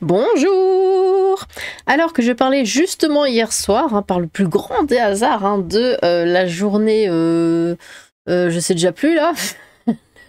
Bonjour! Alors que je parlais justement hier soir, par le plus grand des hasards, de la journée, je sais déjà plus là,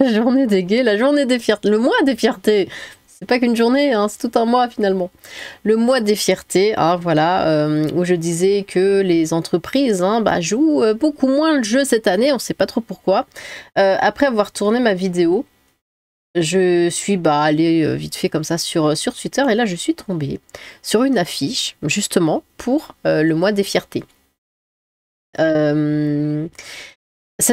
la journée des gays, la journée des fiertés, le mois des fiertés. C'est pas qu'une journée, c'est tout un mois finalement. Le mois des fiertés, voilà, où je disais que les entreprises jouent beaucoup moins le jeu cette année, on sait pas trop pourquoi. Après avoir tourné ma vidéo, je suis allée vite fait comme ça sur Twitter et là je suis tombée sur une affiche justement pour le mois des fiertés. Cette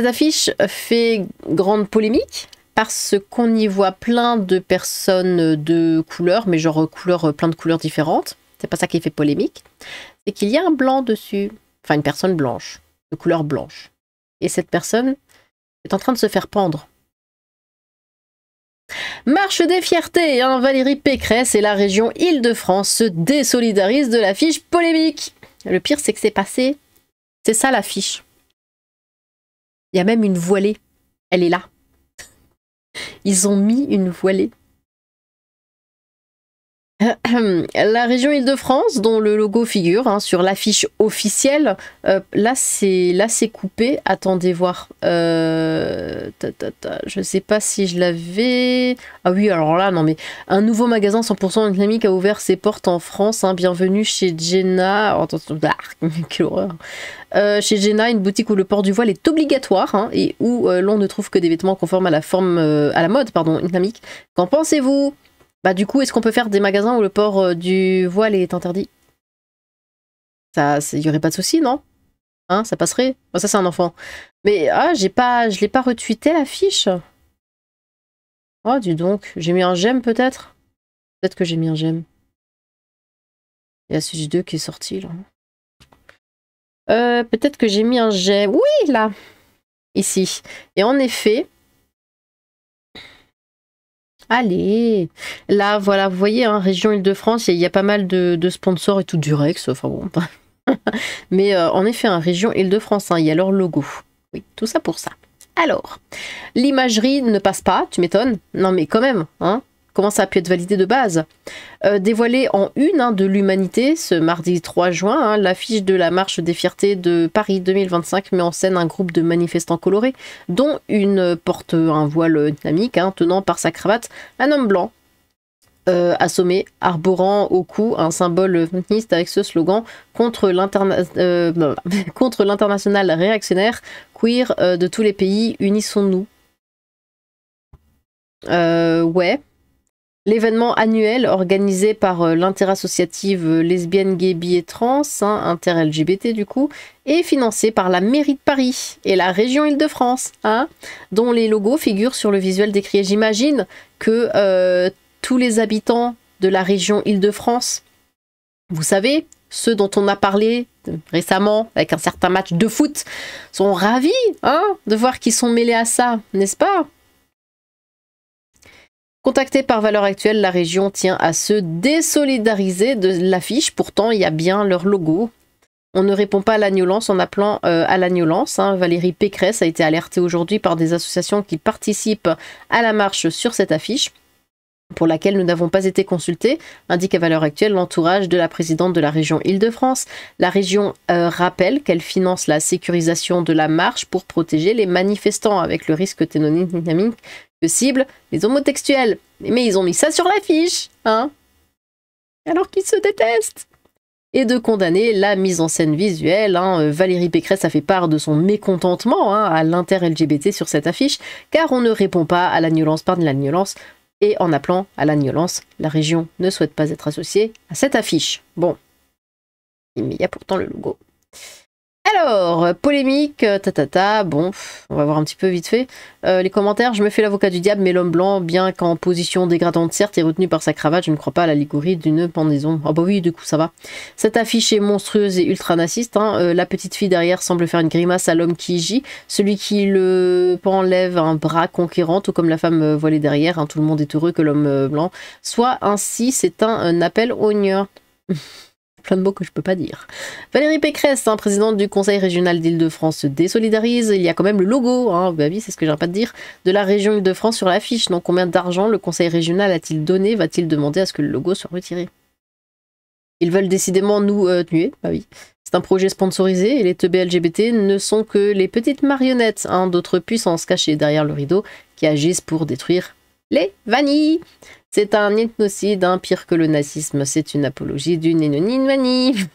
affiche fait grande polémique parce qu'on y voit plein de personnes de couleurs, mais genre plein de couleurs différentes. C'est pas ça qui fait polémique. C'est qu'il y a un blanc dessus, enfin une personne blanche, de couleur blanche. Et cette personne est en train de se faire pendre. Marche des fiertés, Valérie Pécresse et la région Île-de-France se désolidarisent de l'affiche polémique. Le pire, c'est que c'est passé. C'est ça l'affiche. Il y a même une voilée. Elle est là. Ils ont mis une voilée. La région Île-de-France, dont le logo figure sur l'affiche officielle, là c'est coupé. Attendez voir. Je sais pas si je l'avais. Ah oui, alors là, non mais un nouveau magasin 100% islamique a ouvert ses portes en France. Bienvenue chez Jenna. Oh, quelle horreur. Chez Jenna, une boutique où le port du voile est obligatoire et où l'on ne trouve que des vêtements conformes à la mode islamique. Qu'en pensez-vous? Du coup, est-ce qu'on peut faire des magasins où le port du voile est interdit? Ça, il y aurait pas de souci, non? Ça passerait? Ça, c'est un enfant. Mais je l'ai pas retweeté l'affiche. Oh, dis donc, j'ai mis un j'aime peut-être? Peut-être que j'ai mis un j'aime. Il y a Switch 2 qui est sorti là. Peut-être que j'ai mis un j'aime. Oui, là! Ici. Et en effet. Allez, là voilà, vous voyez, région Île-de-France, il y a pas mal de sponsors et tout du Rex, enfin bon. Mais en effet, région Île-de-France, il y a leur logo. Oui, tout ça pour ça. Alors, l'imagerie ne passe pas, tu m'étonnes? Non mais quand même, comment ça a pu être validé de base? Dévoilé en une de l'Humanité ce mardi 3 juin, l'affiche de la marche des fiertés de Paris 2025 met en scène un groupe de manifestants colorés, dont une porte un voile islamique, tenant par sa cravate un homme blanc, assommé, arborant au cou un symbole féministe avec ce slogan contre l'international réactionnaire queer de tous les pays, unissons-nous. Ouais. L'événement annuel organisé par l'interassociative lesbienne, gay, bi et trans, inter-LGBT du coup, est financé par la mairie de Paris et la région Île-de-France, dont les logos figurent sur le visuel décrié. J'imagine que tous les habitants de la région Île-de-France, vous savez, ceux dont on a parlé récemment avec un certain match de foot, sont ravis de voir qu'ils sont mêlés à ça, n'est-ce pas ? Contactée par Valeurs Actuelles, la région tient à se désolidariser de l'affiche. Pourtant, il y a bien leur logo. On ne répond pas à l'agnolance en appelant à l'agnolance. Valérie Pécresse a été alertée aujourd'hui par des associations qui participent à la marche sur cette affiche, pour laquelle nous n'avons pas été consultés, indique à Valeurs Actuelles l'entourage de la présidente de la région Île-de-France. La région rappelle qu'elle finance la sécurisation de la marche pour protéger les manifestants avec le risque dynamique que cible les homosexuels. Mais ils ont mis ça sur l'affiche, alors qu'ils se détestent. Et de condamner la mise en scène visuelle. Valérie Pécresse a fait part de son mécontentement à l'inter-LGBT sur cette affiche, car on ne répond pas à l'agnolance par de l'agnolance. Et en appelant à l'agnolance, la région ne souhaite pas être associée à cette affiche. Bon, mais il y a pourtant le logo. Alors, polémique, bon, on va voir un petit peu vite fait. Les commentaires, je me fais l'avocat du diable, mais l'homme blanc, bien qu'en position dégradante certes, est retenu par sa cravate, je ne crois pas à l'allégorie d'une pendaison. Ah bah oui, du coup ça va. Cette affiche est monstrueuse et ultra naziste, la petite fille derrière semble faire une grimace à l'homme qui gît, celui qui le enlève un bras conquérant, tout comme la femme voilée derrière, tout le monde est heureux que l'homme blanc soit ainsi, c'est un appel au gneur. plein de mots que je peux pas dire. Valérie Pécresse, hein, présidente du Conseil régional d'Île-de-France, se désolidarise. Il y a quand même le logo, hein, bah oui, c'est ce que j'arrête pas de dire, de la région Île-de-France sur l'affiche. Donc combien d'argent le Conseil régional a-t-il donné? Va-t-il demander à ce que le logo soit retiré? Ils veulent décidément nous tuer, bah oui. C'est un projet sponsorisé et les teubés LGBT ne sont que les petites marionnettes, hein, d'autres puissances cachées derrière le rideau qui agissent pour détruire les vanilles. C'est un ethnocide, hein, pire que le nazisme, c'est une apologie du nénonine-vanille.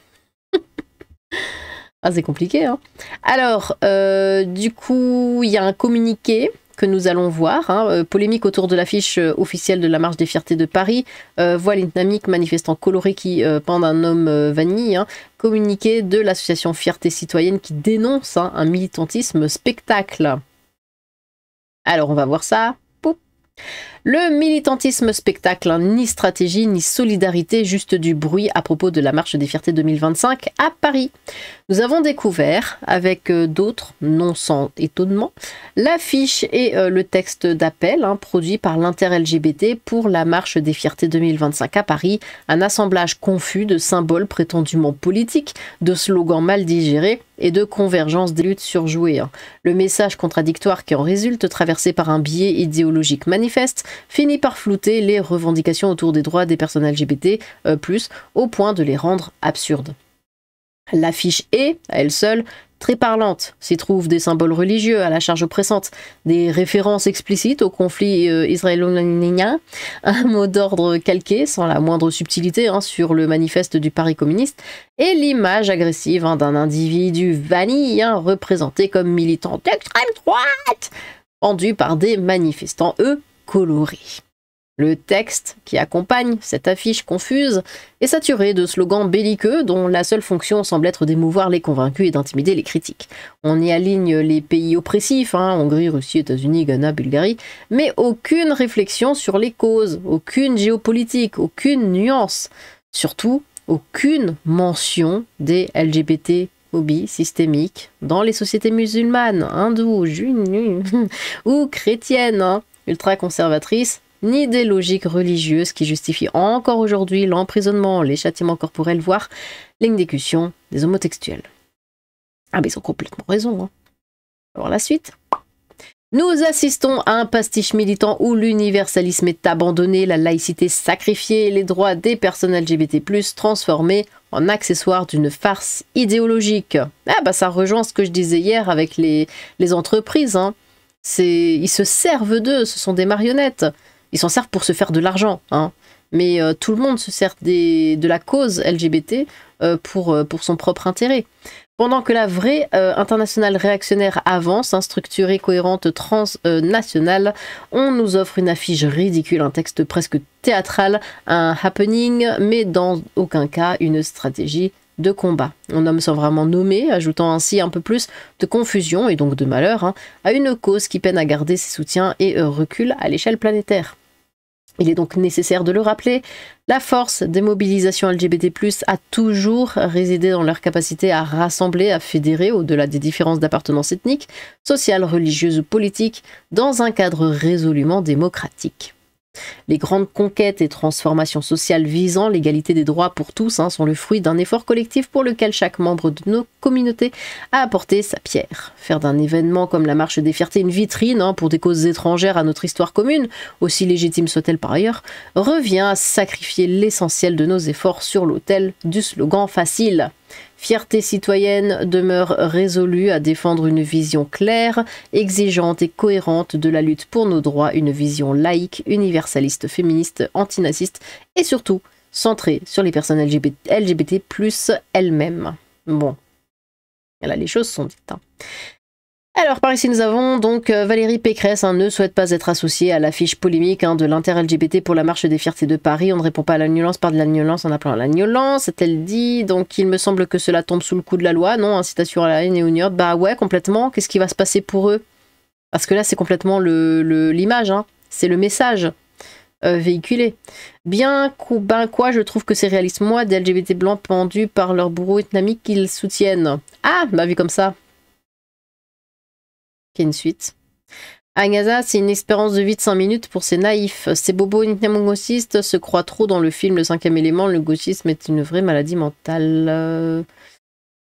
Ah, c'est compliqué, hein. Alors, du coup, il y a un communiqué que nous allons voir, hein, polémique autour de l'affiche officielle de la Marche des Fiertés de Paris, voile islamique, manifestant coloré qui pendent un homme vanille, hein, communiqué de l'association Fierté Citoyenne qui dénonce, hein, un militantisme spectacle. Alors, on va voir ça. Le militantisme spectacle, hein, ni stratégie, ni solidarité, juste du bruit à propos de la Marche des Fiertés 2025 à Paris. Nous avons découvert, avec d'autres, non sans étonnement, l'affiche et le texte d'appel, hein, produit par l'Inter-LGBT pour la Marche des Fiertés 2025 à Paris, un assemblage confus de symboles prétendument politiques, de slogans mal digérés et de convergence des luttes surjouées. Le message contradictoire qui en résulte, traversé par un biais idéologique manifeste, finit par flouter les revendications autour des droits des personnes LGBT+, au point de les rendre absurdes. L'affiche est, à elle seule, très parlante. S'y trouvent des symboles religieux à la charge oppressante, des références explicites au conflit israélo-palestinien, un mot d'ordre calqué, sans la moindre subtilité, hein, sur le manifeste du Paris communiste, et l'image agressive, hein, d'un individu vanille, hein, représenté comme militant d'extrême droite, pendu par des manifestants, eux, colorés. Le texte qui accompagne cette affiche confuse est saturé de slogans belliqueux dont la seule fonction semble être d'émouvoir les convaincus et d'intimider les critiques. On y aligne les pays oppressifs, hein, Hongrie, Russie, États-Unis, Ghana, Bulgarie, mais aucune réflexion sur les causes, aucune géopolitique, aucune nuance, surtout aucune mention des LGBT phobie systémique dans les sociétés musulmanes, hindoues, ou chrétiennes, hein, ultra-conservatrices, ni des logiques religieuses qui justifient encore aujourd'hui l'emprisonnement, les châtiments corporels, voire l'exécution des homosexuels. Ah, mais ils ont complètement raison, hein. Alors la suite. Nous assistons à un pastiche militant où l'universalisme est abandonné, la laïcité sacrifiée et les droits des personnes LGBT+, transformés en accessoires d'une farce idéologique. Ah bah ça rejoint ce que je disais hier avec les entreprises, hein. Ils se servent d'eux, ce sont des marionnettes. Ils s'en servent pour se faire de l'argent, hein. Mais tout le monde se sert de la cause LGBT pour son propre intérêt. Pendant que la vraie internationale réactionnaire avance, hein, structurée, cohérente, transnationale, on nous offre une affiche ridicule, un texte presque théâtral, un happening, mais dans aucun cas une stratégie de combat. On nomme sans vraiment nommer, ajoutant ainsi un peu plus de confusion et donc de malheur, hein, à une cause qui peine à garder ses soutiens et recule à l'échelle planétaire. Il est donc nécessaire de le rappeler, la force des mobilisations LGBT+, a toujours résidé dans leur capacité à rassembler, à fédérer, au-delà des différences d'appartenance ethnique, sociale, religieuse ou politique, dans un cadre résolument démocratique. Les grandes conquêtes et transformations sociales visant l'égalité des droits pour tous, hein, sont le fruit d'un effort collectif pour lequel chaque membre de nos communautés a apporté sa pierre. Faire d'un événement comme la Marche des Fiertés une vitrine, hein, pour des causes étrangères à notre histoire commune, aussi légitime soit-elle par ailleurs, revient à sacrifier l'essentiel de nos efforts sur l'autel du slogan facile. Fierté citoyenne demeure résolue à défendre une vision claire, exigeante et cohérente de la lutte pour nos droits, une vision laïque, universaliste, féministe, antinaziste et surtout centrée sur les personnes LGBT+ elles-mêmes. Bon, là les choses sont dites, hein. Alors par ici nous avons donc Valérie Pécresse, hein, ne souhaite pas être associée à l'affiche polémique, hein, de l'inter-LGBT pour la Marche des Fiertés de Paris. On ne répond pas à l'agnoloance par de l'agnoloance en appelant à l'agnoloance, est-elle dit. Donc il me semble que cela tombe sous le coup de la loi, non? Incitation à la haine et au ignoble. Bah ouais, complètement. Qu'est-ce qui va se passer pour eux? Parce que là c'est complètement l'image, hein. C'est le message véhiculé. Bien quoi, je trouve que c'est réaliste. Moi, des LGBT blancs pendus par leur bourreau islamique qu'ils soutiennent. Ah, bah vu comme ça. Une suite. Agatha, c'est une espérance de vie de 5 minutes pour ces naïfs. Ces bobos gauchistes se croient trop dans le film Le Cinquième élément. Le gauchisme est une vraie maladie mentale.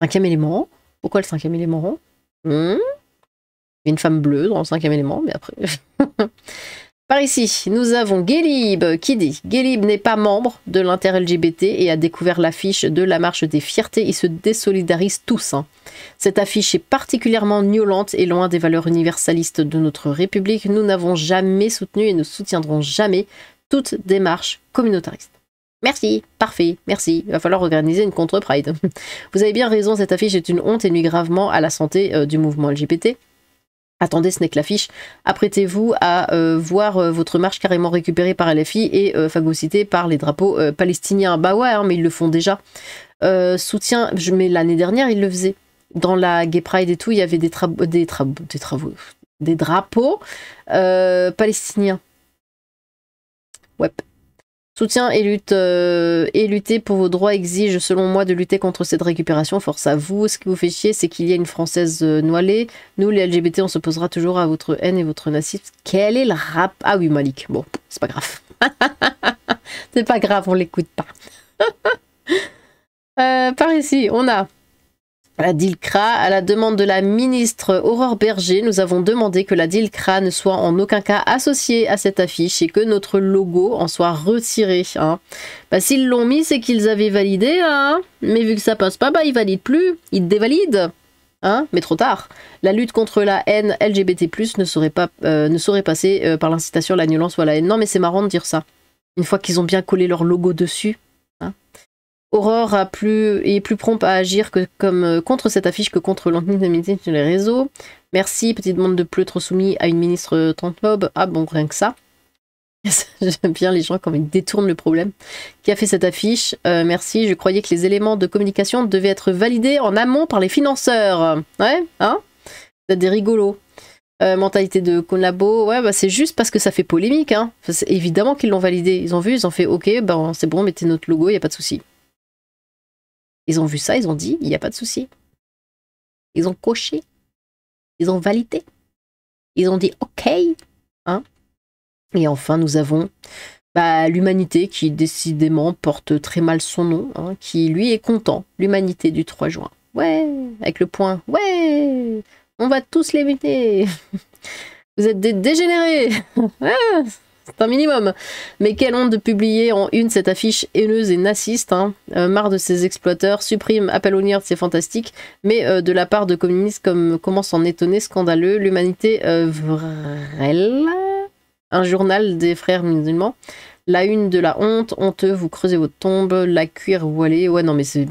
Cinquième élément? Pourquoi le cinquième élément? Il y a une femme bleue dans le cinquième élément, mais après... Par ici, nous avons Guélib qui dit « Guélib n'est pas membre de l'inter-LGBT et a découvert l'affiche de la marche des fiertés. Ils se désolidarisent tous. Hein. Cette affiche est particulièrement gnolante et loin des valeurs universalistes de notre République. Nous n'avons jamais soutenu et ne soutiendrons jamais toute démarche communautariste. » Merci, parfait, merci. Il va falloir organiser une contre-pride. Vous avez bien raison, cette affiche est une honte et nuit gravement à la santé du mouvement LGBT. Attendez, ce n'est que l'affiche. Apprêtez-vous à voir votre marche carrément récupérée par LFI et phagocytée par les drapeaux palestiniens. Bah ouais, hein, mais ils le font déjà. Soutien, mais l'année dernière, ils le faisaient. Dans la Gay Pride et tout, il y avait des drapeaux palestiniens. Ouais. Soutien et lutte et lutter pour vos droits exige, selon moi, de lutter contre cette récupération. Force à vous. Ce qui vous fait chier, c'est qu'il y a une Française noilée. Nous, les LGBT, on s'opposera toujours à votre haine et votre nazisme. Quel est le rap? Ah oui, Malik. Bon, c'est pas grave. C'est pas grave, on l'écoute pas. Par ici, on a la DILCRA. À la demande de la ministre Aurore Berger, nous avons demandé que la DILCRA ne soit en aucun cas associée à cette affiche et que notre logo en soit retiré. Hein. Bah, s'ils l'ont mis, c'est qu'ils avaient validé, hein. Mais vu que ça passe pas, bah, ils valident plus, ils dévalident. Hein, mais trop tard. La lutte contre la haine LGBT+, ne saurait passer par l'incitation à la violence ou à la haine. Non, mais c'est marrant de dire ça. Une fois qu'ils ont bien collé leur logo dessus. Hein. Aurore est plus prompt à agir contre cette affiche que contre l'antisémitisme sur les réseaux. Merci, petite bande de pleutres soumis à une ministre transphobe. Ah bon, rien que ça. J'aime bien les gens quand ils détournent le problème. Qui a fait cette affiche? Merci, je croyais que les éléments de communication devaient être validés en amont par les financeurs. Ouais, hein? Vous êtes des rigolos. Mentalité de collabo, ouais, bah c'est juste parce que ça fait polémique. Hein. Enfin, évidemment qu'ils l'ont validé. Ils ont vu, ils ont fait OK, ben c'est bon, mettez notre logo, il n'y a pas de souci. Ils ont vu ça, ils ont dit, il n'y a pas de souci. Ils ont coché. Ils ont validé. Ils ont dit OK. Hein. Et enfin, nous avons l'humanité qui décidément porte très mal son nom, hein, qui lui est content. L'humanité du 3 juin. Ouais, avec le point. Ouais, on va tous les buter. Vous êtes des dégénérés. C'est un minimum. Mais quelle honte de publier en une cette affiche haineuse et naziste. Hein. Marre de ces exploiteurs. Supprime Appel aux Nier, c'est fantastique. Mais de la part de communistes, comment s'en étonner, scandaleux. L'humanité vrelle. Un journal des frères musulmans. La une de la honte. Honteux, vous creusez votre tombe. La cuir voilée. Ouais, non, mais c'est...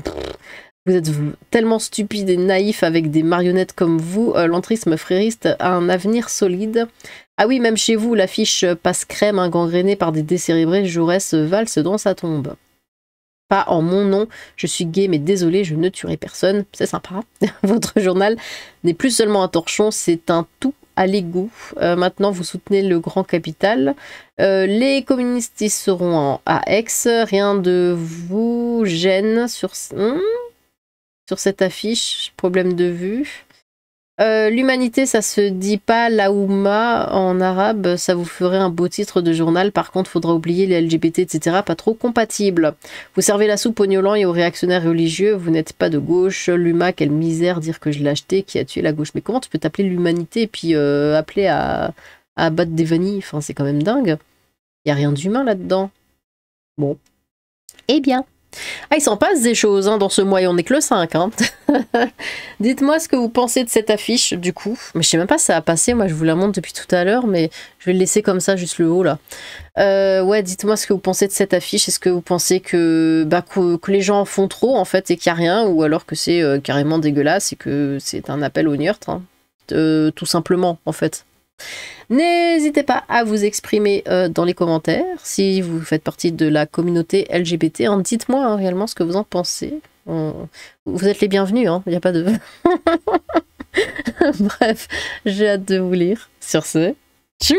Vous êtes tellement stupides et naïfs avec des marionnettes comme vous. L'entrisme frériste a un avenir solide. Ah oui, même chez vous, l'affiche passe crème, gangrénée par des décérébrés, Jaurès valse dans sa tombe. Pas en mon nom, je suis gay, mais désolé, je ne tuerai personne. C'est sympa. Votre journal n'est plus seulement un torchon, c'est un tout à l'égout. Maintenant, vous soutenez le grand capital. Les communistes y seront à Aix. Rien de vous gêne sur cette affiche. Problème de vue. L'humanité, ça se dit pas Laouma en arabe, ça vous ferait un beau titre de journal. Par contre, faudra oublier les LGBT, etc. Pas trop compatibles. Vous servez la soupe aux gnolans et aux réactionnaires religieux. Vous n'êtes pas de gauche. L'humain, quelle misère, dire que je l'ai acheté, qui a tué la gauche. Mais comment tu peux t'appeler l'humanité et puis appeler à battre des vanilles? Enfin, c'est quand même dingue. Il n'y a rien d'humain là-dedans. Bon. Eh bien. Ah, il s'en passe des choses hein, dans ce mois et on n'est que le 5. Hein. Dites-moi ce que vous pensez de cette affiche, du coup. Mais je sais même pas si ça a passé, moi je vous la montre depuis tout à l'heure, mais je vais le laisser comme ça, juste le haut là. Ouais, dites-moi ce que vous pensez de cette affiche. Est-ce que vous pensez que les gens en font trop en fait et qu'il n'y a rien, ou alors que c'est carrément dégueulasse et que c'est un appel au meurtre, hein. Tout simplement en fait. N'hésitez pas à vous exprimer dans les commentaires si vous faites partie de la communauté LGBT. Hein, dites-moi hein, réellement ce que vous en pensez. Vous êtes les bienvenus, il n'y a pas de... Bref, j'ai hâte de vous lire. Sur ce, tchou!